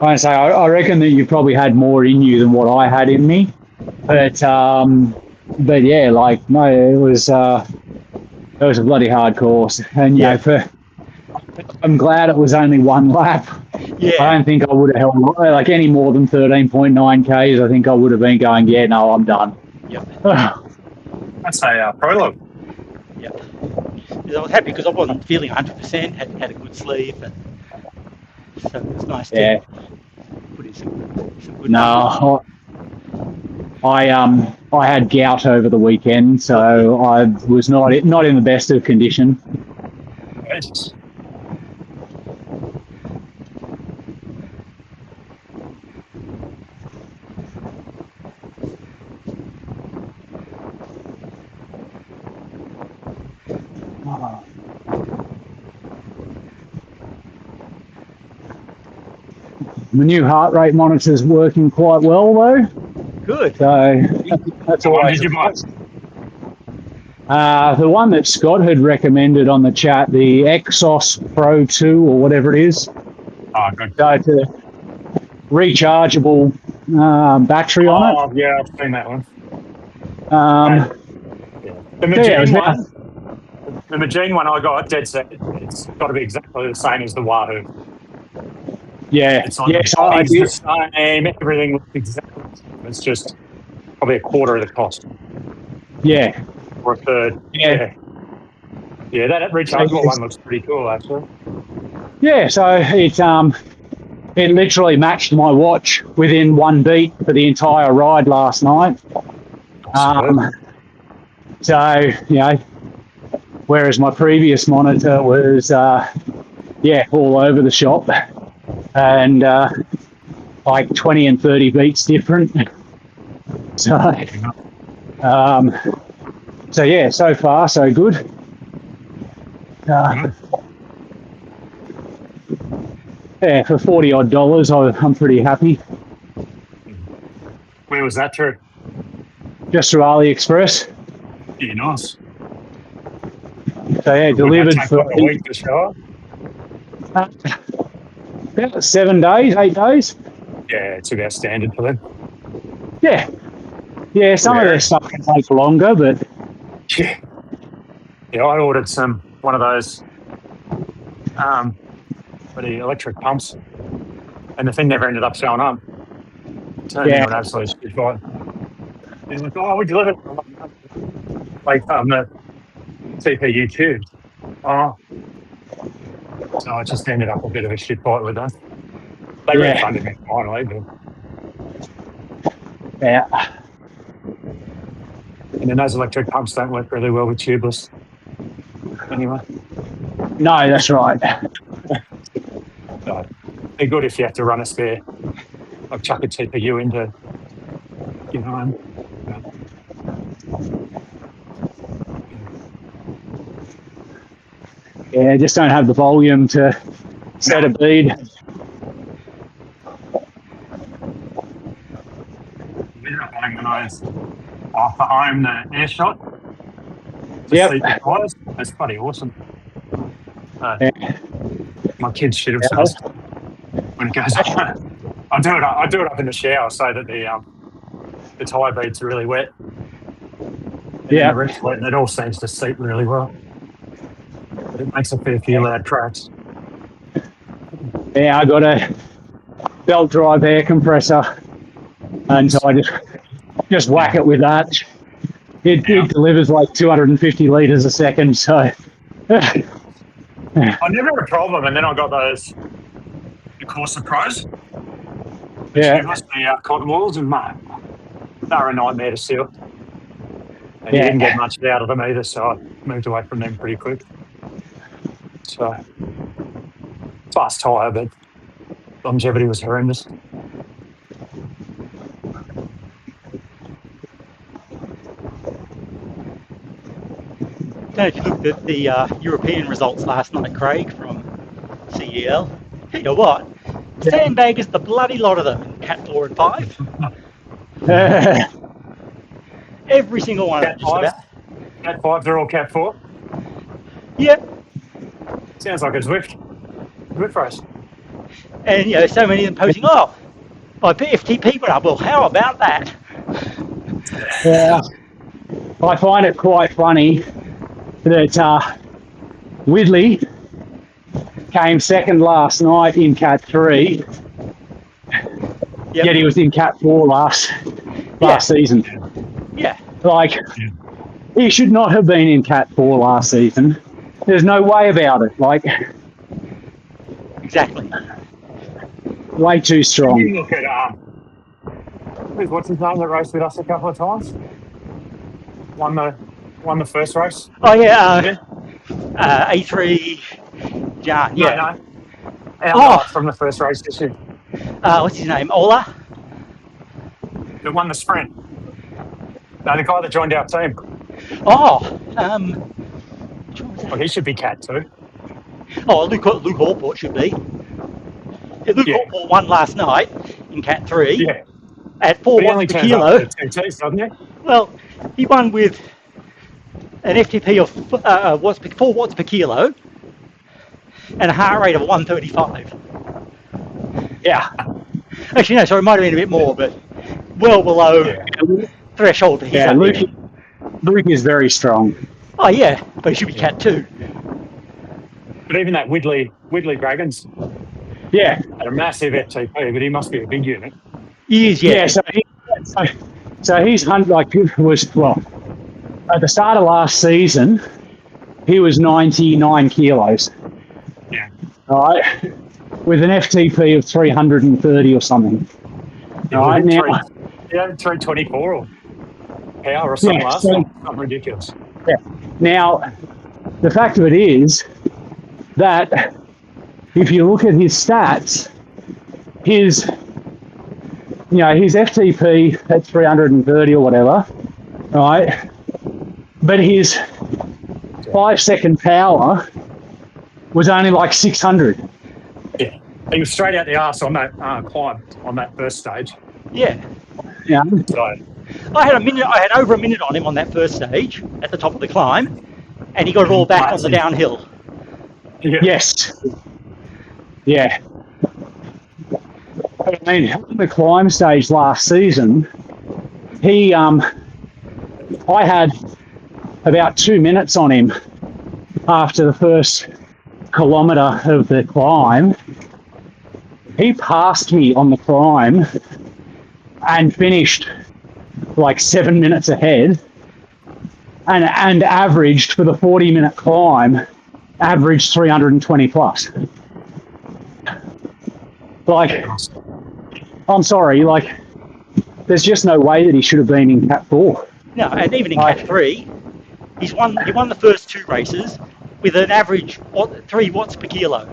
I reckon that you probably had more in you than what I had in me, but yeah, like no, it was a bloody hard course, and you know, I'm glad it was only one lap. I don't think I would have held like any more than 13.9 k's. I think I would have been going, yeah, no, I'm done. That's a prologue. Yeah. I was happy because I wasn't feeling 100%. Had a good sleep, and so it was nice to put in some good numbers. I had gout over the weekend, so I was not in the best of condition. Jesus. The new heart rate monitor's working quite well, though. Good. So that's all. Did you buy? The one that Scott had recommended on the chat, the Exos Pro 2 or whatever it is. Oh, good. So it's a rechargeable battery on it. Oh, yeah, I've seen that one. The Magene one I got, dead set. It's got to be exactly the same as the Wahoo. Yeah, it's the same. Everything looks exactly the same. It's just probably a quarter of the cost. Yeah. Or a third. Yeah, that rechargeable one looks pretty cool, actually. Yeah, so it literally matched my watch within one beat for the entire ride last night. So, you know, whereas my previous monitor was, all over the shop and like 20 and 30 beats different. So yeah, so far so good. Yeah, for $40 odd, I'm pretty happy. Where was that through? Just through AliExpress. Yeah, nice. So yeah, delivered for a week to show. About 7 days, 8 days. Yeah, it's about standard for them. Yeah, some of their stuff can take longer, but yeah, I ordered one of those for the electric pumps, and the thing never ended up showing up. Turned into an absolute shit fight. He's like, "Oh, we delivered like the CPU tubes." Oh, so it just ended up a bit of a shit fight with that. They refunded me finally, but and then those electric pumps don't work really well with tubeless. Anyway. No, that's right. No, they're good if you have to run a spare. I'll chuck a TPU into, Yeah, just don't have the volume to set a bead. Ended up buying those for home, the air shot. That's bloody awesome. My kids shit themselves when it goes on. I do it up in the shower so that the tire beads are really wet. And the rest wet, and it all seems to seep really well. But it makes a fair few loud tracks. Yeah, I got a belt drive air compressor, and so I just whack it with that. It delivers like 250 litres a second, so. I never had a problem, and then I got the Corsa Pros. The cotton walls, and they're a nightmare to seal. And you didn't get much out of them either, so I moved away from them pretty quick. So, fast tyre, but longevity was horrendous. Now, if you looked at the European results last night, Craig, from CEL, you know what? Sandbaggers, the bloody lot of them in Cat 4 and 5. Every single one of them. Cat 5, they're all Cat 4? Yep. Sounds like a Zwift race. And you know, so many of them posting, oh, my FTP went up. Well, how about that? Yeah, I find it quite funny that Widley came second last night in Cat 3, yet he was in Cat 4 last season. Yeah. Like, he should not have been in Cat 4 last season. There's no way about it. Like, exactly. Way too strong. You look at what's his name that raced with us a couple of times? Won the first race. Oh yeah, A3 John. Yeah. No. From the first race this year. What's his name? Ola. That won the sprint. No, the guy that joined our team. Oh. Well, he should be Cat 2. Oh, Luke Allport should be. Luke Allport won last night in Cat 3. Yeah. At 4 watts per kilo. TTT, doesn't he? Well, he won with an FTP of 4 watts per kilo and a heart rate of 135. Yeah. Actually, no, sorry, it might have been a bit more, but well below threshold for his. Yeah, Luke is very strong. Oh, yeah, but he should be Cat 2. But even that Widley Dragons had a massive FTP, but he must be a big unit. He is, yeah. So he's like at the start of last season, he was 99 kilos. Yeah. All right. With an FTP of 330 or something. All right, now. 324 or power or something last time. Not ridiculous. Yeah. Now, the fact of it is that if you look at his stats, his FTP at 330 or whatever, right? But his 5-second power was only like 600. Yeah, he was straight out the arse on that climb on that first stage. Yeah. Yeah. So I had over a minute on him on that first stage at the top of the climb, and he got it all back on the downhill. Yeah. Yes. Yeah. I mean, on the climb stage last season, I had about 2 minutes on him after the first kilometre of the climb. He passed me on the climb and finished like 7 minutes ahead, and averaged for the 40-minute climb, averaged 320 plus. Like, I'm sorry, like, there's just no way that he should have been in Cat 4. No, and even in Cat 3, he won the first 2 races with an average 3 watts per kilo.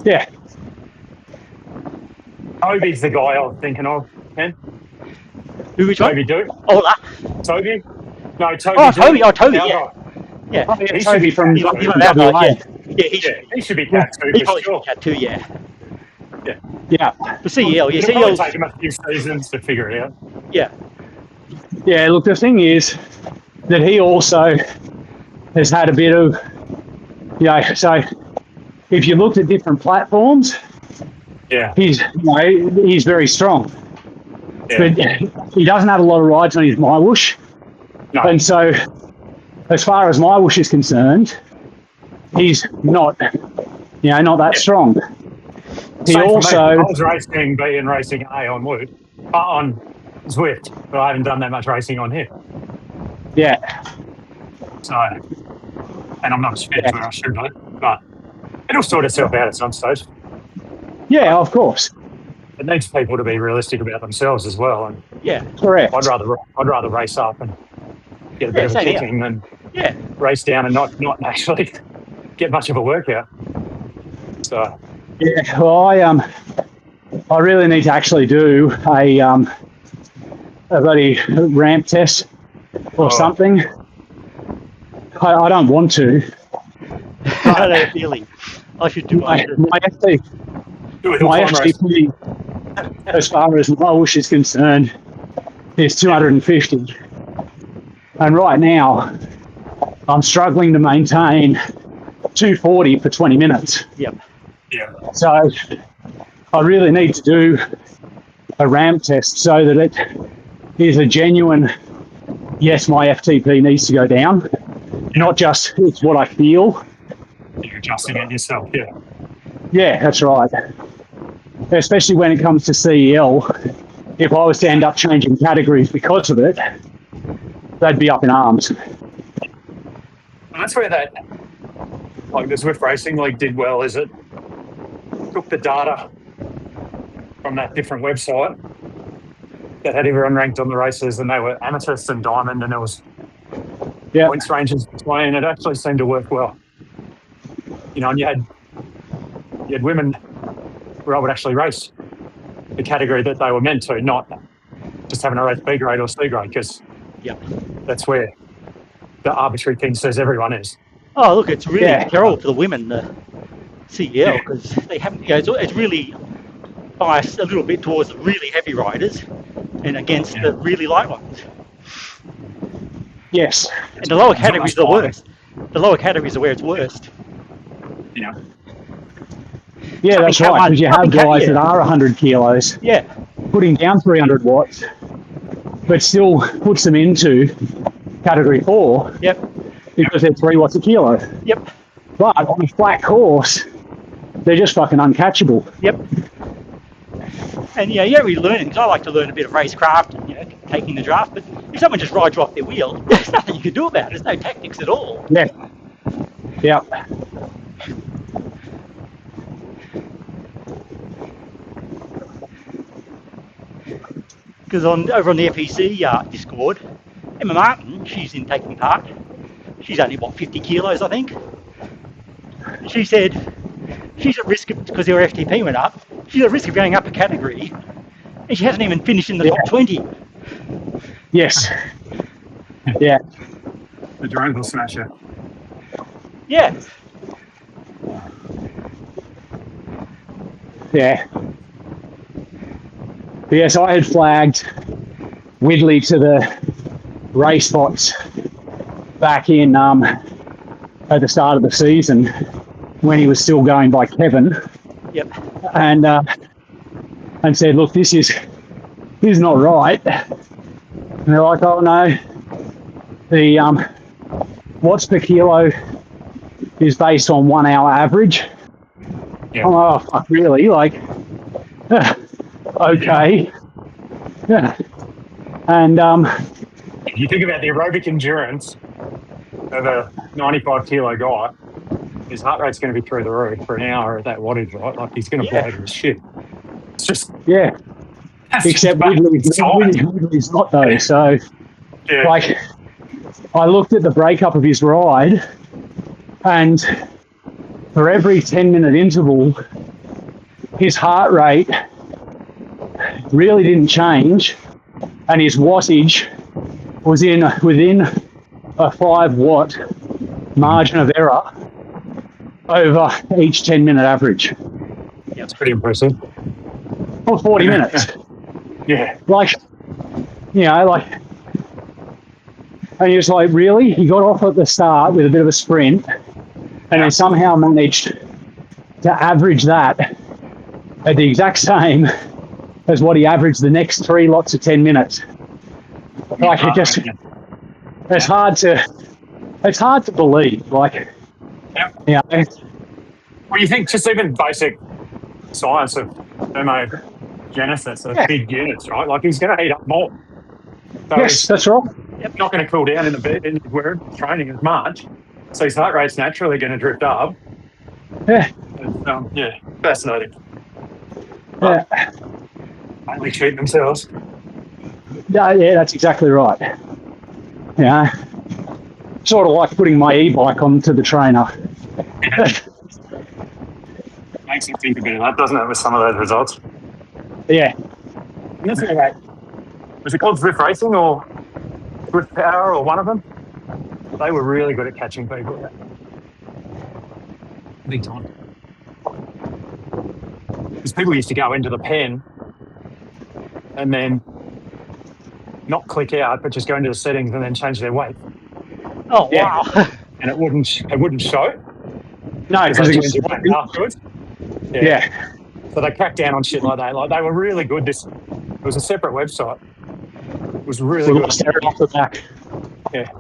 Yeah. Toby's the guy I was thinking of, Ken. Who was Toby Duke? Ola. Toby? No, Toby. Oh, Toby. Duke. Oh, Toby, yeah. Yeah. Oh, yeah, Toby from WA. He should be Cat 2 he for probably sure. should be Cat 2, yeah. Yeah. The CEL, yeah. It'll probably CEL. take him a few seasons to figure it out. Yeah. Yeah, look, the thing is that he also has had a bit of, so if you looked at different platforms, he's very strong. Yeah. But he doesn't have a lot of rides on his MyWhoosh. No. And so, as far as MyWhoosh is concerned, he's not that strong. He also... I was racing B and racing A on Zwift, but I haven't done that much racing on here. Yeah. So, and I'm not as fit as where I should be, but it'll sort itself out at some stage. Yeah, of course. It needs people to be realistic about themselves as well. And correct. I'd rather race up and get a bit of a kicking than race down and not actually get much of a workout. So. Yeah, well, I really need to actually do a bloody ramp test or something. I don't want to. I know the feeling. I should do my FTP, as far as MyWhoosh is concerned, is 250. And right now, I'm struggling to maintain 240 for 20 minutes. Yep. Yeah. So I really need to do a ramp test so that it is a genuine, yes, my FTP needs to go down, not just it's what I feel. You're adjusting it yourself, yeah. Yeah, that's right. Especially when it comes to CEL, if I was to end up changing categories because of it, they'd be up in arms. And that's where that, like the Swift Racing League did well, is it took the data from that different website that had everyone ranked on the races, and they were amethyst and diamond, and there was points ranges between. It actually seemed to work well. You know, and you had women who were able to actually race the category that they were meant to, not just having a race B grade or C grade, because that's where the arbitrary thing says everyone is. Oh, look, it's really terrible for the women, the CEL, because they haven't. You know, it's really biased a little bit towards the really heavy riders and against the really light ones. Yes. And the lower categories are the worst. The lower categories are where it's worst. Yeah. Yeah, that's right, because you have guys that are 100 kilos putting down 300 watts, but still puts them into category 4 because they're 3 watts a kilo. Yep. But on a flat course, they're just fucking uncatchable. Yep. And yeah, you don't really learn, because I like to learn a bit of racecraft and, you know, taking the draft, but if someone just rides you off their wheel, there's nothing you can do about it. There's no tactics at all. Yeah. Yeah. Because over on the FEC Discord, Emma Martin, she's in taking part. She's only, 50 kilos, I think. She said she's at risk, because her FTP went up, she's at risk of going up a category, and she hasn't even finished in the top 20. Yes. Yeah. The drones will smash her. Yeah. Yeah. But yes, I had flagged Widley to the race bots back in at the start of the season when he was still going by Kevin. Yep. And said, look, this is not right. And they're like, oh no, the watts per kilo is based on 1 hour average. Yeah. Oh fuck, really? Like, okay. Yeah. And you think about the aerobic endurance of a 95 kilo guy, his heart rate's going to be through the roof for an hour at that wattage, right? Like, he's going to blow to his shit. It's just except Widley's not though. So like, I looked at the breakup of his ride, and for every 10-minute interval, his heart rate really didn't change, and his wattage was within a 5-watt margin of error over each 10-minute average. Yeah, it's pretty impressive. For 40 minutes. Yeah. Like, you know, like, and he was like, really? He got off at the start with a bit of a sprint, and then somehow managed to average that at the exact same as what he averaged the next 3 lots of 10 minutes. Like, it's hard to believe. Like, you know. Well, you think just even basic science of thermogenesis of big units, right? Like, he's going to heat up more. So yes, that's right. Not going to cool down in the bed and we're training as much. So his heart rate's naturally going to drift up. Yeah. It's, fascinating. Yeah. Only treating themselves. Yeah, that's exactly right. Yeah. Sort of like putting my e-bike onto the trainer. Makes you think a bit of that, doesn't it, with some of those results? Yeah. And that's about, was it called Swift Racing or Swift Power or one of them? They were really good at catching people. Big time. Because people used to go into the pen and then not click out, but just go into the settings and then change their weight. Oh, wow. And it wouldn't show. No, because it was afterwards. Yeah. So they cracked down on shit like that. Like they were really good. It was a separate website. It was really We good. lost Eric off the back. Yeah.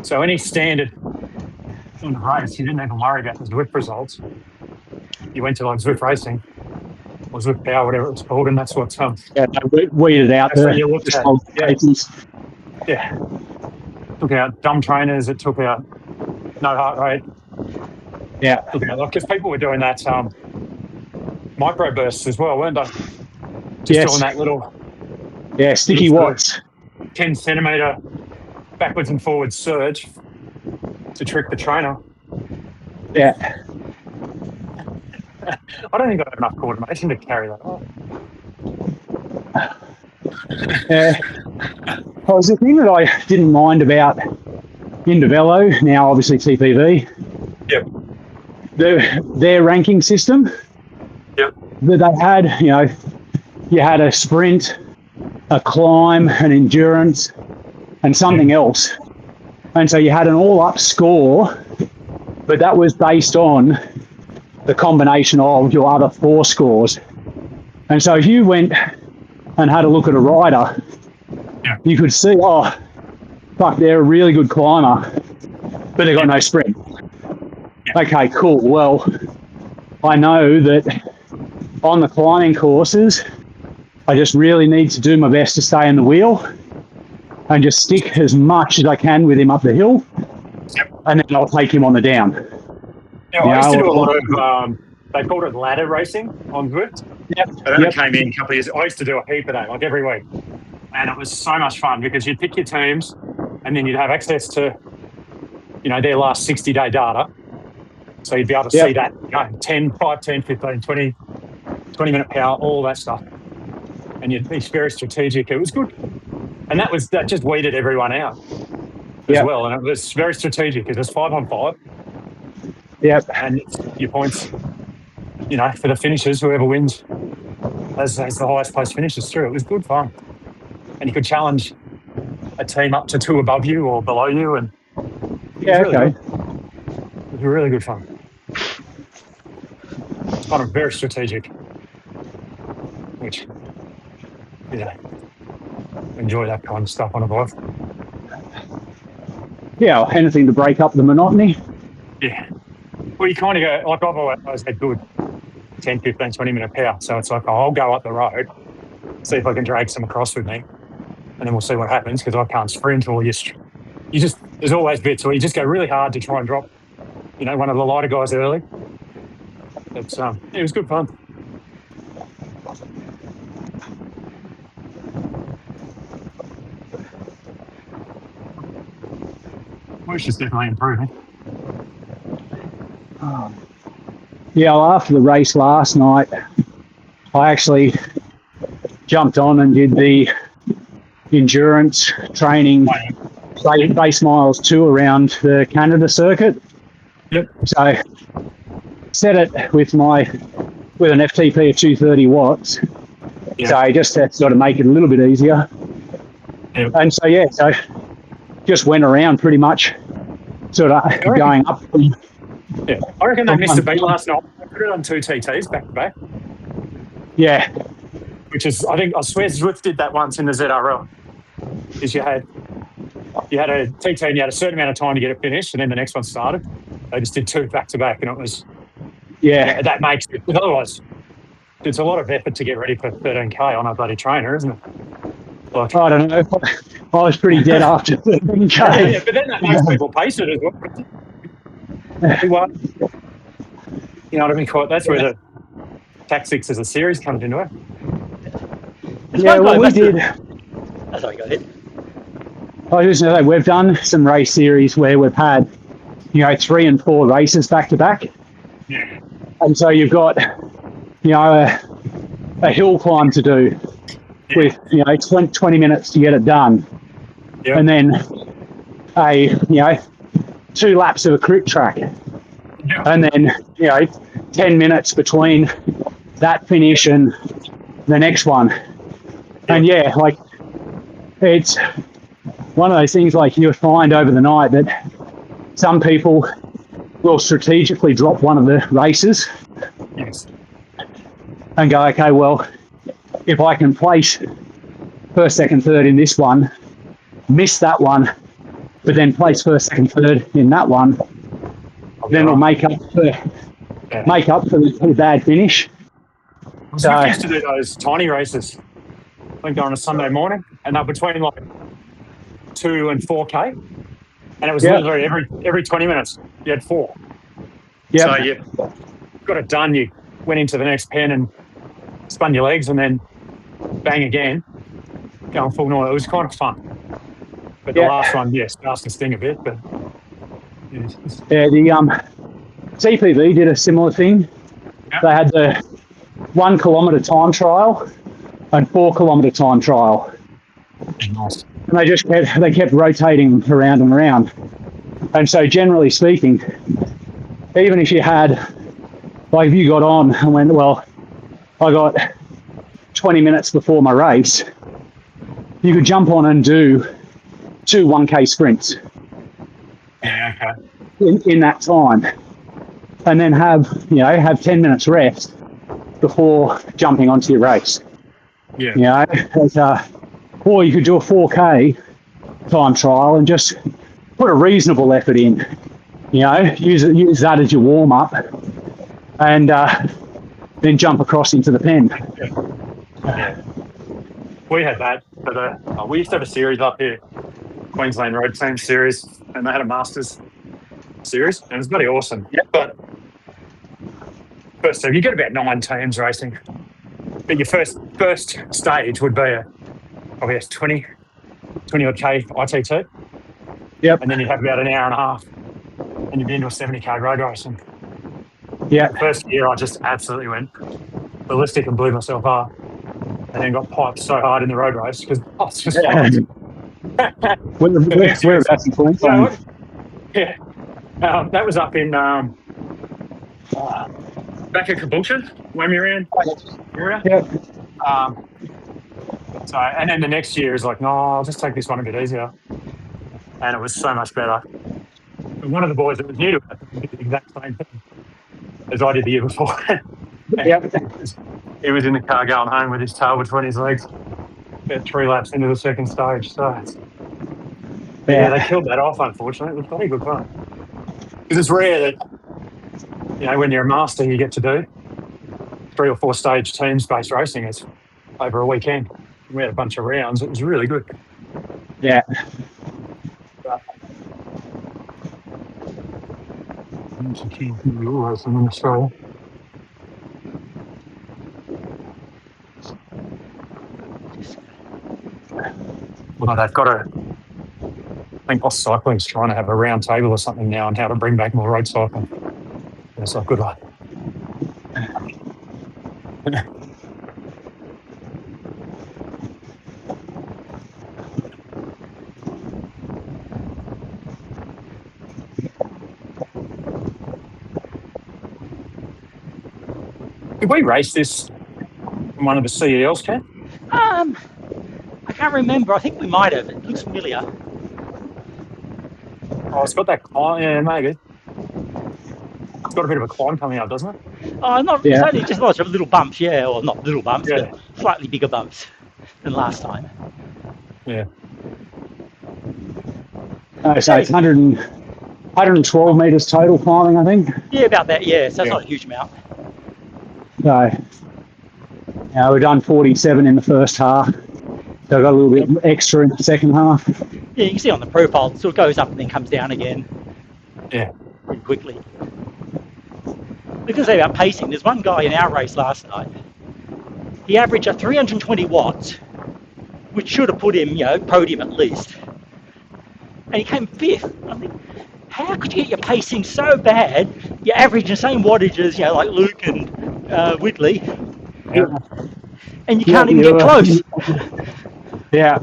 So any standard in the race, you didn't even worry about the Zwift results. You went to like Zwift Racing or Zwift Power, whatever it was called, and that's what Yeah, they weeded out that's what you looked at. Yeah. Took out dumb trainers. It took out no heart rate. Yeah. Because people were doing that micro bursts as well, weren't they? Just doing that little sticky watts. 10 centimetre backwards and forwards surge to trick the trainer. Yeah. I don't think I have enough coordination to carry that off. Was the thing that I didn't mind about Indovelo, now obviously TPV. Yep. Their ranking system. Yep. That they had, you had a sprint, a climb, an endurance, and something else. And so you had an all-up score, but that was based on the combination of your other 4 scores. And so if you went and had a look at a rider, you could see, they're a really good climber, but they've got no sprint. Okay, cool. Well, I know that on the climbing courses, I just really need to do my best to stay in the wheel and just stick as much as I can with him up the hill, and then I'll take him on the down. Yeah, I used to do a lot of, they called it ladder racing on Zwift. But it came in a couple of years. I used to do a heap of that, like every week. And it was so much fun because you'd pick your teams and then you'd have access to, their last 60-day data. So you'd be able to see that, 10, 5, 10, 15, 20, 20-minute power, all that stuff. And you'd be very strategic. It was good. And that just weeded everyone out as well. And it was very strategic. It was 5-on-5. Yep. And your points, for the finishers, whoever wins as the highest place finishes through. It was good fun. And you could challenge a team up to 2 above you or below you. And it was really good fun. It's kind of very strategic, which, enjoy that kind of stuff on a bike. Yeah, anything to break up the monotony. Yeah. Well, you kind of go, like I've always had good 10, 15, 20-minute power. So it's like, I'll go up the road, see if I can drag some across with me, and then we'll see what happens because I can't sprint or there's always bits where you just go really hard to try and drop, one of the lighter guys early. It's, it was good fun. MyWhoosh is definitely improving. After the race last night, I actually jumped on and did the endurance training base miles 2 around the Canada circuit. Yep. So set it with an FTP of 230 watts. Yep. So just to sort of make it a little bit easier. Yep. And so just went around pretty much sort of going up. Yeah, I reckon they missed a beat last night. I put it on 2 TTs back to back. Yeah. Which is, I swear Zwift did that once in the ZRL. Is you had a TT and you had a certain amount of time to get it finished, and then the next one started. They just did 2 back to back, and it was that makes it. Otherwise, it's a lot of effort to get ready for 13K on a bloody trainer, isn't it? Like, I don't know. I was pretty dead after 13K. Yeah, but then that makes people pace it as well. You know what I mean? That's where the tactics as a series comes into it. We did. Sorry, go ahead. I was going to say, we've done some race series where we've had, 3 and 4 races back to back. Yeah. And so you've got, a hill climb to do with, 20 minutes to get it done. Yep. And then 2 laps of a crit track. Yep. And then, 10 minutes between that finish and the next one. Yep. And it's one of those things you'll find over the night that some people will strategically drop one of the races. Yes. and go, okay, well, if I can place first, second, third in this one, miss that one, but then place first, second, third in that one, then it'll make up for the bad finish. So, used to do those tiny races. I think on a Sunday morning, and they're between like 2 and 4K, and it was literally every 20 minutes you had 4. So you got it done. You went into the next pen and spun your legs, and then bang again, going full noise. It was kind of fun. But the last one, starts to sting a bit. But the CPV did a similar thing. Yep. They had the 1 kilometre time trial and 4 kilometre time trial. Nice. And they kept rotating around and around. And so generally speaking, even if you had, like if you got on and went, well, I got 20 minutes before my race, you could jump on and do 2 1K sprints. Yeah, okay. In that time. And then have 10 minutes rest before jumping onto your race. Yeah. Or you could do a 4K time trial and just put a reasonable effort in. Use that as your warm up, and then jump across into the pen. Yeah. We had that, but we used to have a series up here, Queensland Road Team series, and they had a Masters series, and it was bloody awesome. Yep. But first, so you get about 9 teams racing, but your first stage would be probably a 20 odd K ITT. Yep. And then you'd have about an hour and a half, and you'd be into a 70K road racing. Yeah. The first year, I just absolutely went ballistic and blew myself up, and then got piped so hard in the road race because I was just Where that's in Queensland? Yeah. That was up in back at Caboolture, Wamuran area. Yeah. So, and then the next year is like, no, I'll just take this one a bit easier. And it was so much better. And one of the boys that was new to it did the exact same thing as I did the year before. He was in the car going home with his tail between his legs about 3 laps into the second stage. So, they killed that off, unfortunately. It was pretty good fun. Because it's rare that, when you're a master, you get to do 3 or 4 stage teams-based racing. It's over a weekend. We had a bunch of rounds. It was really good. Yeah. Racing in Australia. Well, they've got I think Oz Cycling's trying to have a round table or something now on how to bring back more road cycling. It's like, good luck. Did we race this in one of the CELs, Ken? I can't remember. I think we might have. It looks familiar. Oh, it's got that climb. Yeah, maybe. It's got a bit of a climb coming up, doesn't it? Oh, it's only just lots of little bumps, or not little bumps, but slightly bigger bumps than last time. Yeah. So it's 112 metres total climbing, I think. Yeah, about that, so it's not a huge amount. So, we've done 47 in the first half. So I got a little bit extra in the second half. Yeah, you can see on the profile, it sort of goes up and then comes down again. Yeah. Pretty quickly. We can say about pacing. There's one guy in our race last night. He averaged at 320 watts, which should have put him, podium at least. And he came 5th. I think, how could you get your pacing so bad? You average the same wattages, like Luke and Whitley. Yeah. And you can't even get close. Yeah.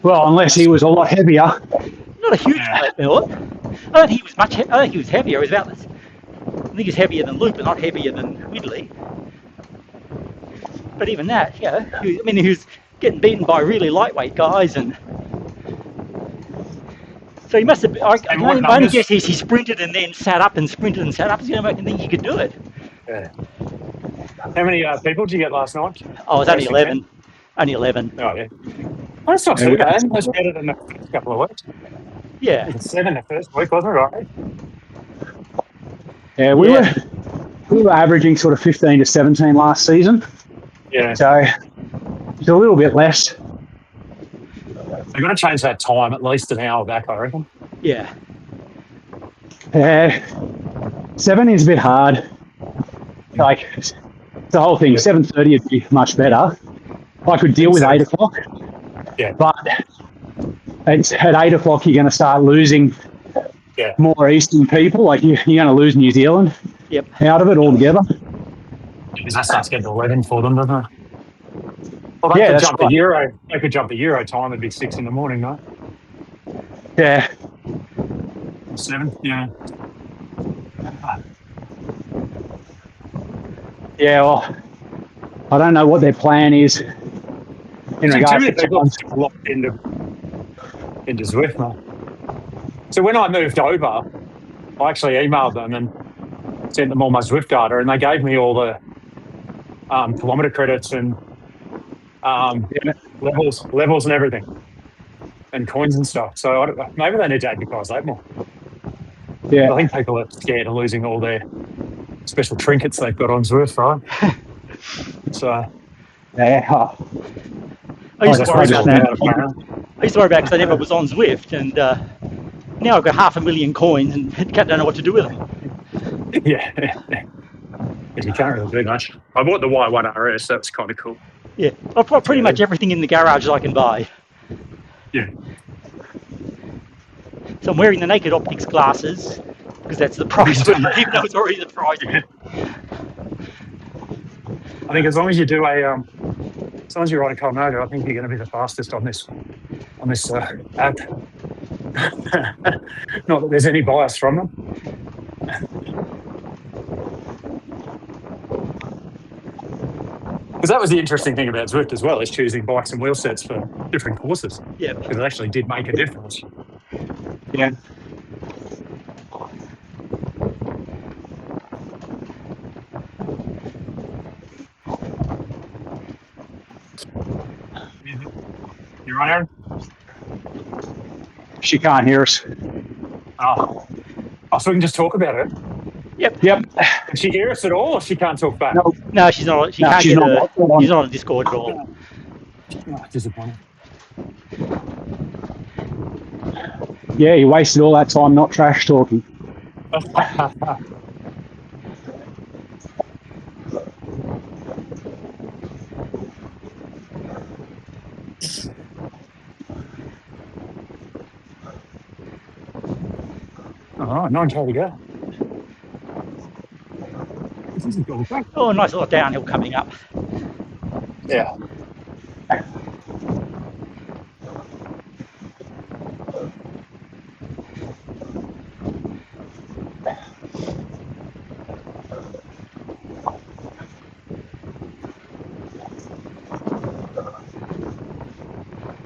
Well, unless he was a lot heavier. Not a huge amount. I don't think he was heavier. He was about this. I think he's heavier than Luke, but not heavier than Whitley. But even that, he was getting beaten by really lightweight guys, and so he must have. I only guess he sprinted and then sat up and sprinted and sat up. I didn't think he could do it. Yeah. How many people did you get last night? I was only 11. Only 11. Oh, yeah. That's not too bad. That's better than the first couple of weeks. Yeah. It was 7 the first week, wasn't it? Right? Yeah, we were averaging sort of 15 to 17 last season. Yeah. So it's a little bit less. They're going to change that time at least an hour back, I reckon. Yeah. 7 is a bit hard. Like the whole thing, 7:30 would be much better. I could deal with 8 o'clock. Yeah. But it's at 8 o'clock you're going to start losing more eastern people. Like you're going to lose New Zealand out of it altogether. Because that starts getting 11 for them, doesn't it? Well, they could jump the Euro time. It'd be 6 in the morning, no? Yeah. 7, yeah. Yeah, well, I don't know what their plan is in regards to times. Locked into Zwift, mate. So when I moved over, I actually emailed them and sent them all my Zwift data, and they gave me all the kilometre credits and levels and everything, and coins and stuff. So maybe they need to advertise that more. Yeah, I think people are scared of losing all their special trinkets they've got on Zwift, right? So yeah. I used to worry about that. I used to worry about because I never was on Zwift, and now I've got 500,000 coins and don't know what to do with them. Yeah. Because you can't really do much. I bought the Y1 RS. That was kind of cool. Yeah, I've got pretty much everything in the garage that I can buy. Yeah. So I'm wearing the Naked Optics glasses because that's the price, even though it's already the price. Yeah. I think as long as you do as long as you ride a Colnago, I think you're going to be the fastest on this app. Not that there's any bias from them. Because that was the interesting thing about Zwift as well, is choosing bikes and wheel sets for different courses. Yeah. Because it actually did make a difference. Yeah. You right, Aaron? She can't hear us. Oh, so we can just talk about it. Yep. Yep. Can she hear us at all, or she can't talk back? No, she's not. She can't she's get not. she's not on Discord at all. Oh, disappointing. Yeah, you wasted all that time not trash talking. All right, 9K to go. Oh, nice little downhill coming up. Yeah.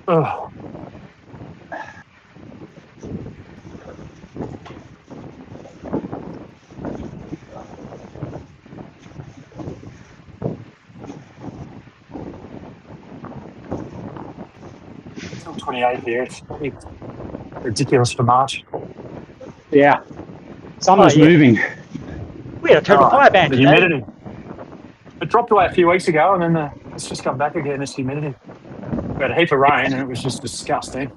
Oh. It's still 28 here. It's probably ridiculous for March. Yeah. Summer's moving. We had a terrible fire ban the today. humidity. It dropped away a few weeks ago, and then it's just come back again, this humidity. We had a heap of rain, and it was just disgusting.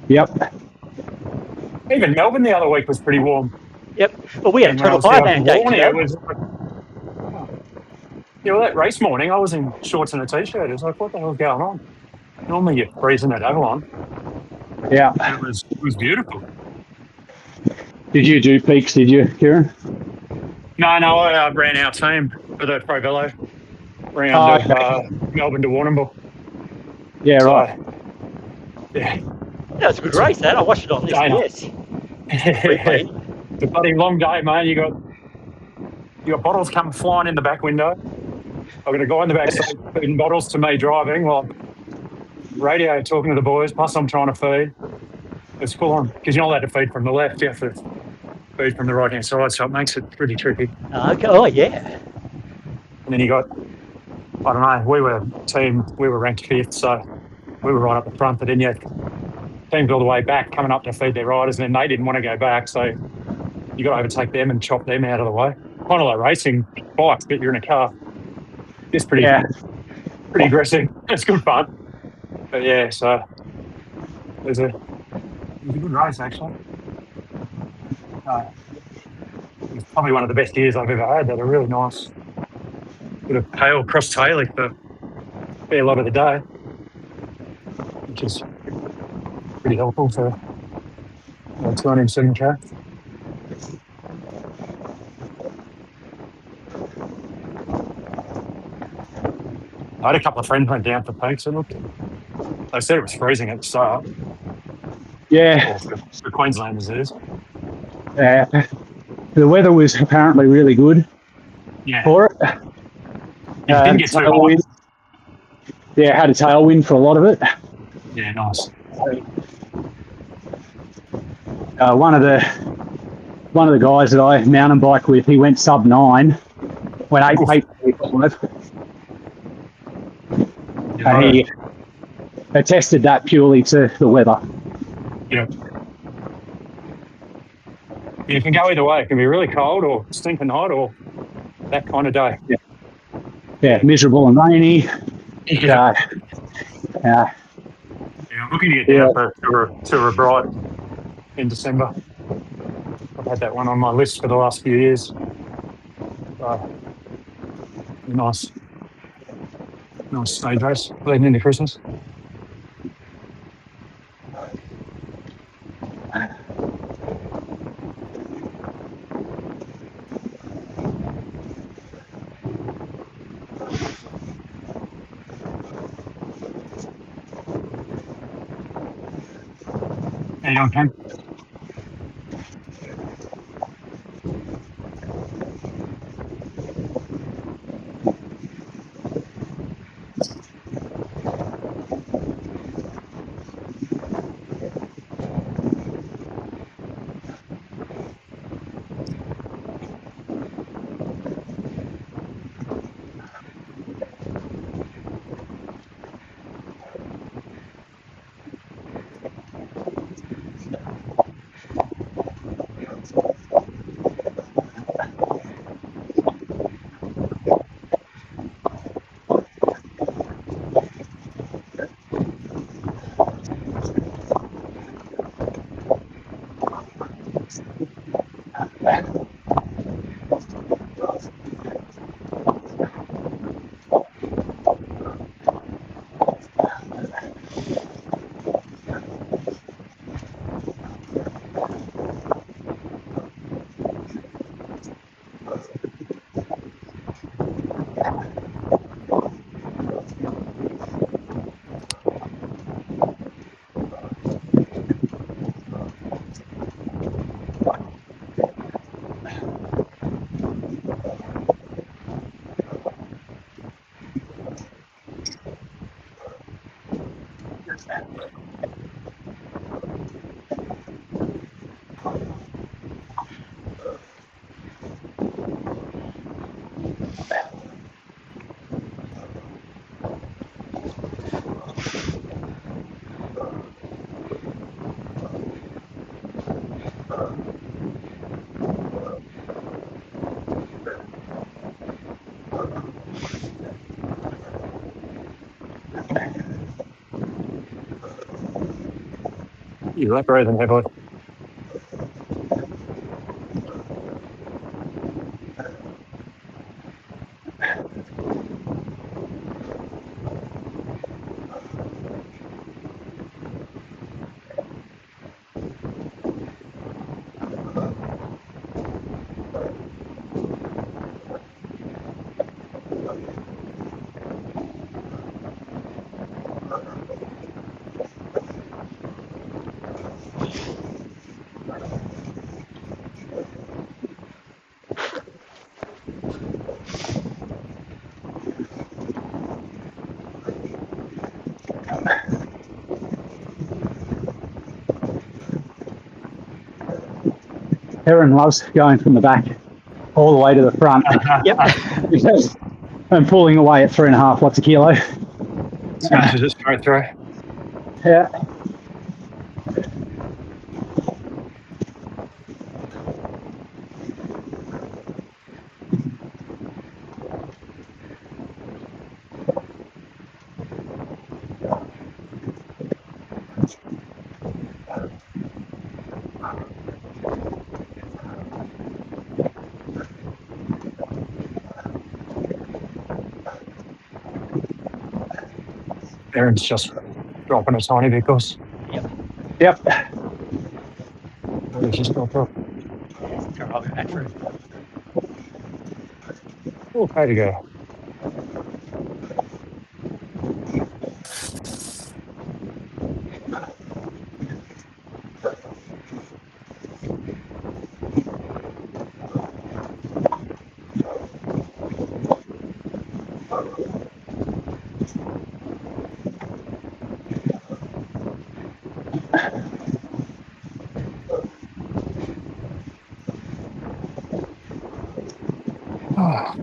Yep. Even Melbourne the other week was pretty warm. Yep. Well, we had a terrible fire ban day today. Well, that race morning, I was in shorts and a t-shirt. It was like, what the hell's going on? Normally you're freezing at Avalon. Yeah. It was beautiful. Did you do peaks, did you, Kieran? No, I ran our team for the Pro Velo round of Melbourne to Warrnambool. Yeah, right. Yeah. Yeah, it's a good race, that. I watched it on this. Yes. It's a bloody long day, mate. You got bottles come flying in the back window. I've got a guy in the back seat feeding bottles to me driving while I'm radio talking to the boys, plus I'm trying to feed. It's full on, because you're not allowed to feed from the left, you have to feed from the right-hand side, so it makes it pretty tricky. Okay. Oh, yeah. And then you got, I don't know, we were ranked 5th, so we were right up the front, but then you had teams all the way back coming up to feed their riders, and then they didn't want to go back, so you got to overtake them and chop them out of the way. Kind of like racing bikes, but you're in a car. It's pretty aggressive. It's good fun. But yeah, so it was a good race, actually. It was probably one of the best years I've ever had. They had a really nice bit of tail, cross tailing for a fair lot of the day, which is pretty helpful for 207k. I had a couple of friends went down for peaks and looked. They said it was freezing at the start. Yeah. Or for Queenslanders, it is. Yeah. The weather was apparently really good for it. It didn't get too hot. Yeah, had a tailwind for a lot of it. Yeah, nice. One of the guys that I mountain bike with, he went sub 9, went 8:45, and he attested that purely to the weather. Yeah. You can go either way. It can be really cold or stinking hot or that kind of day. Yeah, miserable and rainy. Yeah, I'm looking to get down for a Bright in December. I've had that one on my list for the last few years. Nice stage race leading into Christmas. How you doing, Ken? You like breathing heavily. Erin loves going from the back all the way to the front. Yep. and pulling away at 3.5 watts a kilo. Smashes it straight through. Yeah. Aaron's just dropping a tiny bit, because Yep. he's just dropped off. Sure, I'll go back through. Okay to go. Oh.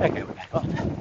Okay, we're back on.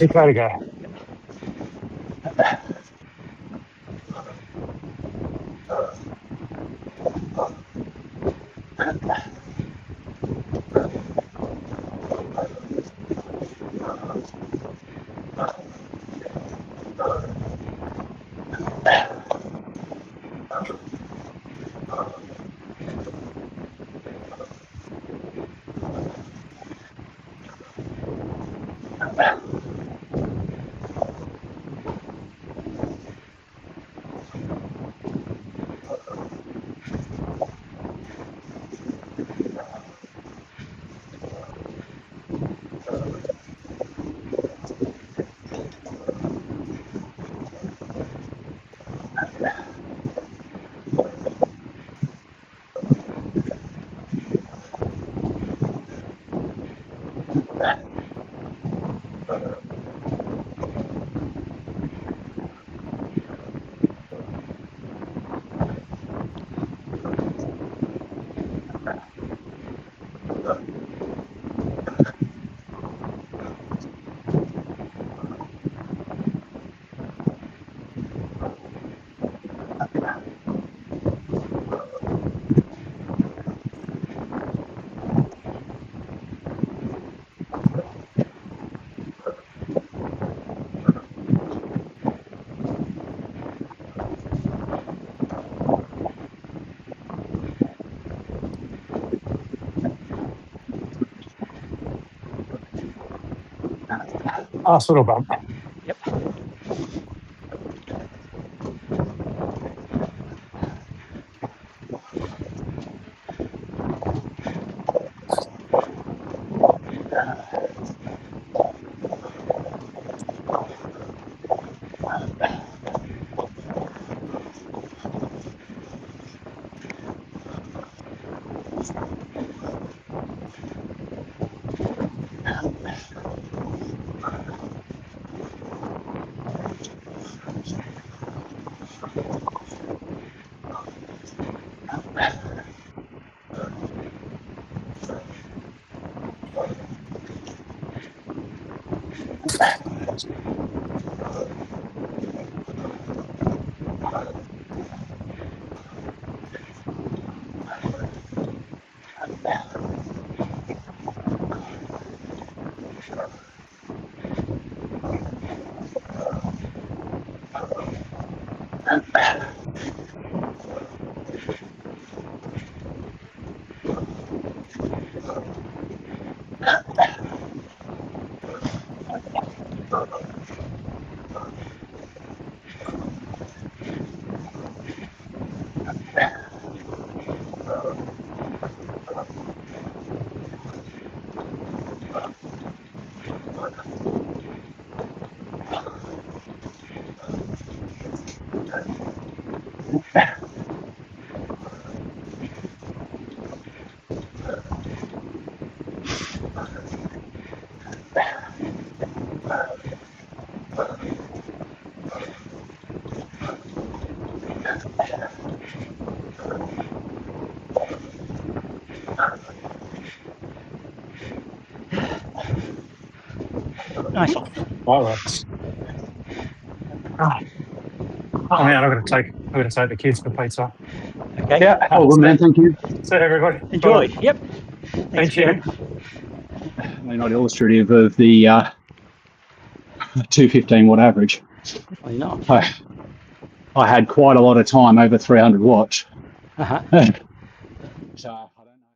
Okay to go. Last little bump. Yep. Nice one. Fireworks. I mean, I'm going to take the kids for pizza. Okay. Yeah, all good, man. Thank you. See everybody. Enjoy. Bye. Yep. Thank you. They're not illustrative of the 215 watt average. Definitely not. I had quite a lot of time over 300 watts. Uh-huh. So